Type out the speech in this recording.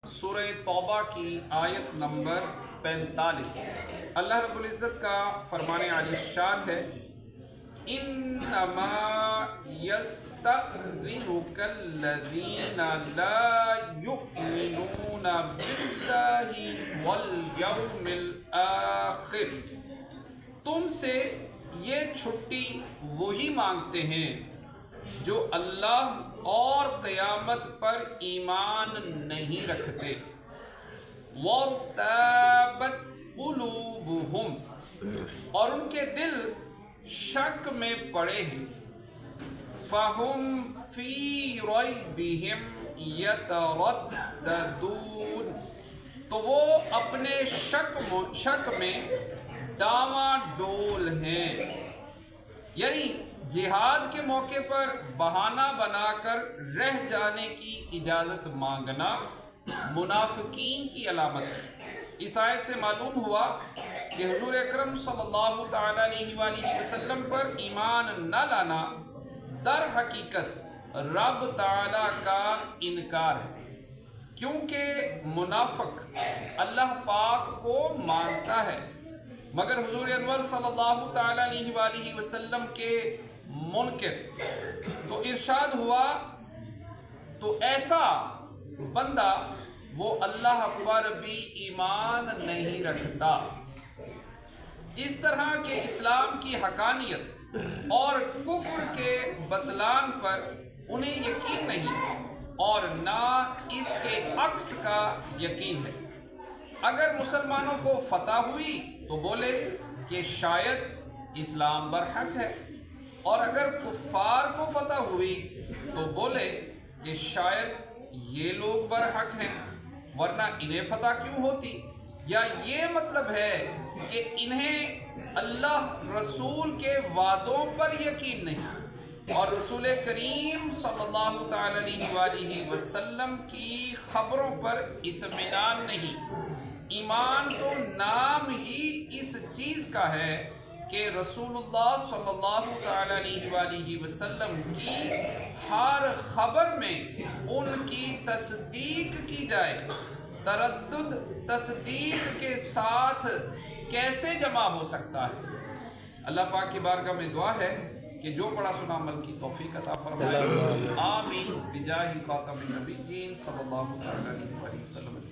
سورہ توبہ کی آیت نمبر 45 اللہ رب العزت کا فرمان عالی شان ہے، انما یستأذنک الذین لا یؤمنون باللہ والیوم الآخر، تم سے یہ چھٹی وہی مانگتے ہیں جو اللہ اور قیامت پر ایمان نہیں رکھتے۔ وَارْتَابَتْ قُلُوبُهُمْ، اور ان کے دل شک میں پڑے ہیں۔ فَهُمْ فِي رَيْبِهِمْ يَتَرَدَّدُونَ، تو وہ اپنے شک میں ڈاواں ڈول ہیں۔ یعنی جہاد کے موقع پر بہانہ بنا کر رہ جانے کی اجازت مانگنا منافقین کی علامت ہے۔ اس آیت سے معلوم ہوا کہ حضور اکرم صلی اللہ تعالیٰ علیہ وآلہ وسلم پر ایمان نہ لانا در حقیقت رب تعالیٰ کا انکار ہے، کیونکہ منافق اللہ پاک کو مانتا ہے مگر حضور انور صلی اللہ تعالیٰ علیہ وآلہ وسلم کے منکر۔ تو ارشاد ہوا تو ایسا بندہ وہ اللہ پر بھی ایمان نہیں رکھتا۔ اس طرح کے اسلام کی حقانیت اور کفر کے بطلان پر انہیں یقین نہیں اور نہ اس کے عکس کا یقین ہے۔ اگر مسلمانوں کو فتح ہوئی تو بولے کہ شاید اسلام برحق ہے، اور اگر کفار کو فتح ہوئی تو بولے کہ شاید یہ لوگ برحق ہیں، ورنہ انہیں فتح کیوں ہوتی؟ یا یہ مطلب ہے کہ انہیں اللہ رسول کے وعدوں پر یقین نہیں اور رسول کریم صلی اللہ تعالیٰ علیہ وآلہ وسلم کی خبروں پر اطمینان نہیں۔ ایمان تو نام ہی اس چیز کا ہے کہ رسول اللہ صلی اللہ تعالیٰ علیہ وآلہ وسلم کی ہر خبر میں ان کی تصدیق کی جائے۔ تردد تصدیق کے ساتھ کیسے جمع ہو سکتا ہے؟ اللہ پاک کی بارگاہ میں دعا ہے کہ جو پڑھا سنا عمل کی توفیق عطا فرمائے، آمین بجاہ خاتم النبیین صلی اللہ علیہ وسلم۔